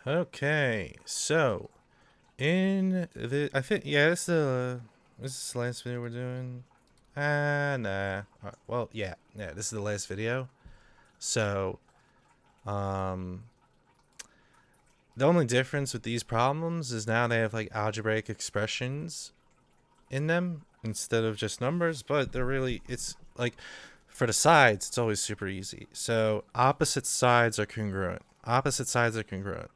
Okay, so I think this is the last video we're doing. Nah. Well, yeah, this is the last video. So, um, the only difference with these problems is now they have like algebraic expressions in them instead of just numbers, but it's like for the sides, it's always super easy. So opposite sides are congruent. Opposite sides are congruent.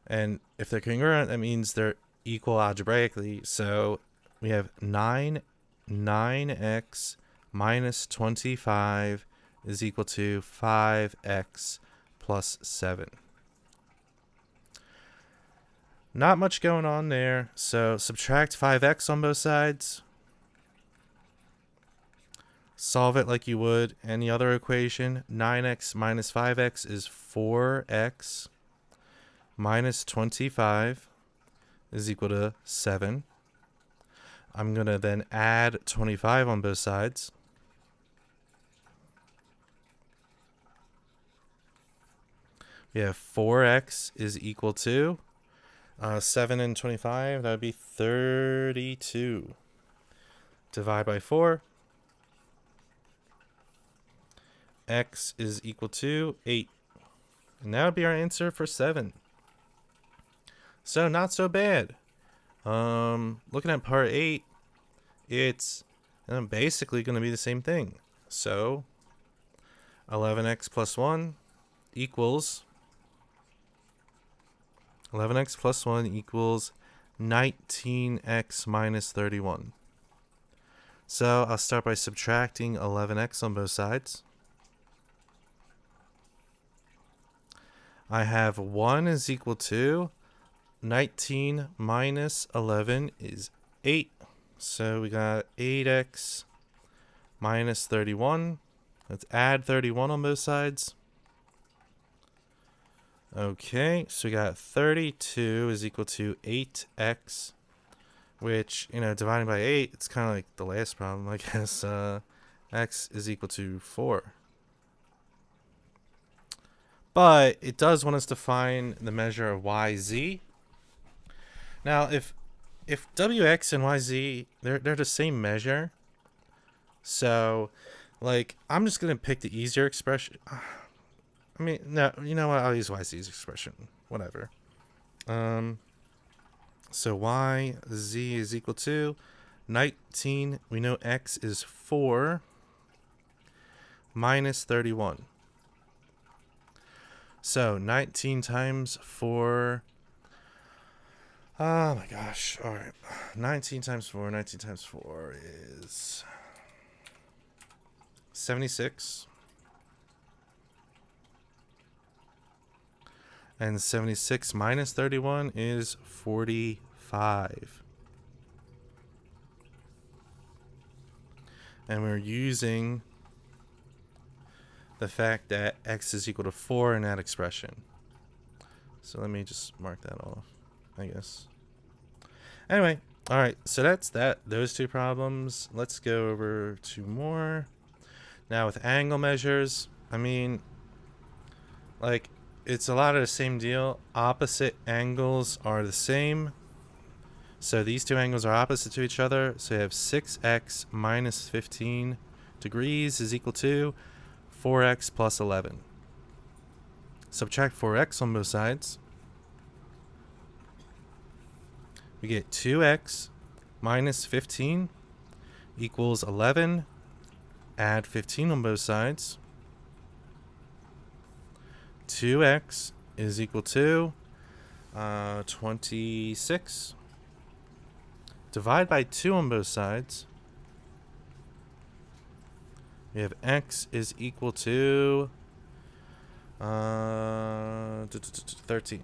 And if they're congruent, that means they're equal algebraically. So we have 9x minus 25 is equal to 5x plus 7. Not much going on there. So subtract 5x on both sides. Solve it like you would any other equation. 9x minus 5x is 4x minus 25 is equal to 7. I'm going to then add 25 on both sides. We have 4x is equal to 7 and 25. That would be 32. Divide by 4. X is equal to 8. And that would be our answer for 7. So not so bad. Looking at part 8, it's basically going to be the same thing. So 11x plus 1 equals 19x minus 31. So I'll start by subtracting 11x on both sides. I have 1 is equal to 19 minus 11 is 8. So we got 8x minus 31. Let's add 31 on both sides. Okay, so we got 32 is equal to 8x, which, dividing by 8, it's kind of like the last problem, I guess. X is equal to 4. But it does want us to find the measure of yz. Now, if wx and yz, they're the same measure. So, I'm just going to pick the easier expression. I mean, no, you know what? I'll use yz's expression. Whatever. So yz is equal to 19. We know x is 4 minus 31. So 19 times 4. Oh my gosh. All right. 19 times 4 is 76. And 76 minus 31 is 45. And we're using the fact that x is equal to 4 in that expression. So let me just mark that off, I guess. Anyway, all right, so that's that. Those two problems. Let's go over two more. Now with angle measures, it's a lot of the same deal. Opposite angles are the same. So these two angles are opposite to each other. So you have 6x minus 15 degrees is equal to 4x plus 11. Subtract 4x on both sides. We get 2x minus 15 equals 11. Add 15 on both sides. 2x is equal to 26. Divide by 2 on both sides. We have x is equal to 13.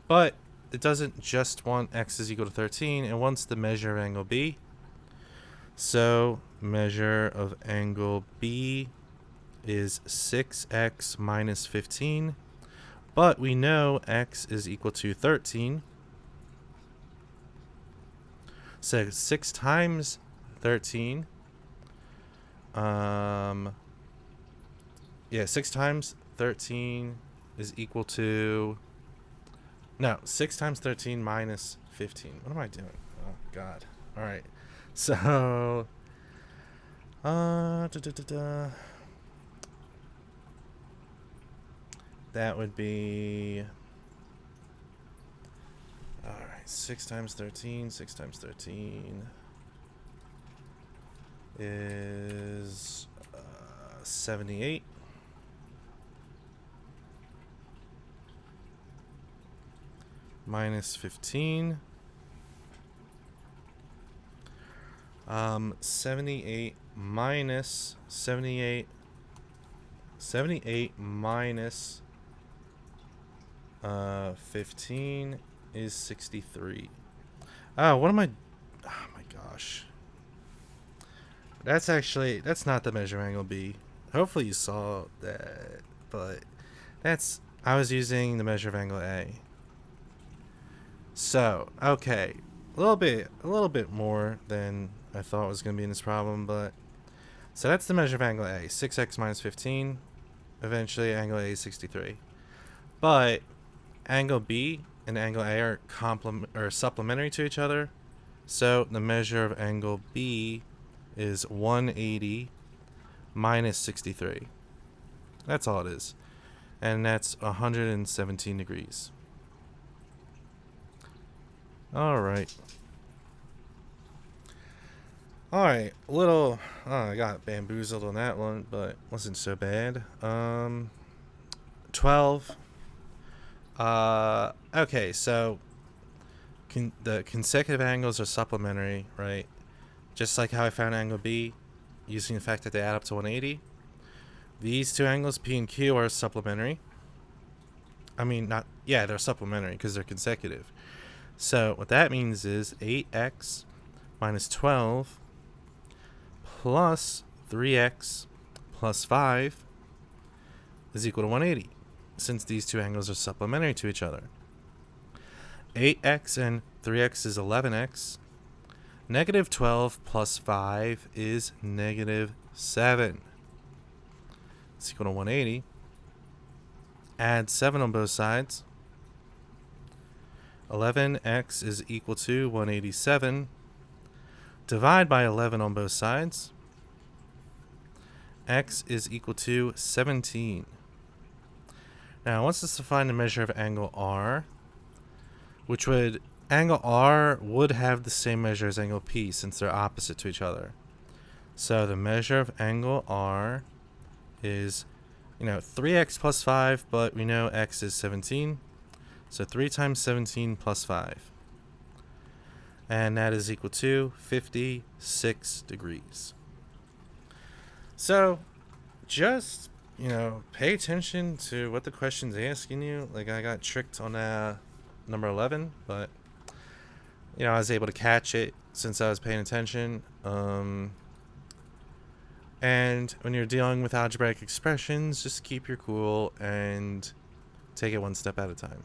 But it doesn't just want x is equal to 13. It wants the measure of angle B. So measure of angle B is 6x minus 15. But we know x is equal to 13. So 6 times 13. 6 times 13 is equal to No, 6 times 13 minus 15. What am I doing? Oh, God. All right. So, that would be, all right, 6 times 13, 6 times 13 is 78. Minus 15. 78 minus 78. 78 minus 15 is 63. Oh, what am I? Oh my gosh. That's not the measure of angle B. Hopefully you saw that, but I was using the measure of angle A. So, okay, a little bit more than I thought was going to be in this problem, but so that's the measure of angle A, 6x minus 15. Eventually, angle A is 63. But angle B and angle A are supplementary to each other. So the measure of angle B is 180 minus 63. That's all it is. And that's 117 degrees. Alright. Alright, I got bamboozled on that one, but wasn't so bad. 12. Okay, so the consecutive angles are supplementary, right? Just like how I found angle B, using the fact that they add up to 180. These two angles, P and Q, are supplementary. I mean, they're supplementary because they're consecutive. So what that means is 8x minus 12 plus 3x plus 5 is equal to 180, since these two angles are supplementary to each other. 8x and 3x is 11x. Negative 12 plus 5 is negative 7. It's equal to 180. Add 7 on both sides. 11x is equal to 187. Divide by 11 on both sides. X is equal to 17. Now, I want us to find the measure of angle R, angle R would have the same measure as angle P since they're opposite to each other. So the measure of angle R is, 3x plus 5, but we know x is 17. So 3 times 17 plus 5. And that is equal to 56 degrees. So just, pay attention to what the question's asking you. Like, I got tricked on number 11, but, I was able to catch it since I was paying attention. And when you're dealing with algebraic expressions, just keep your cool and take it one step at a time.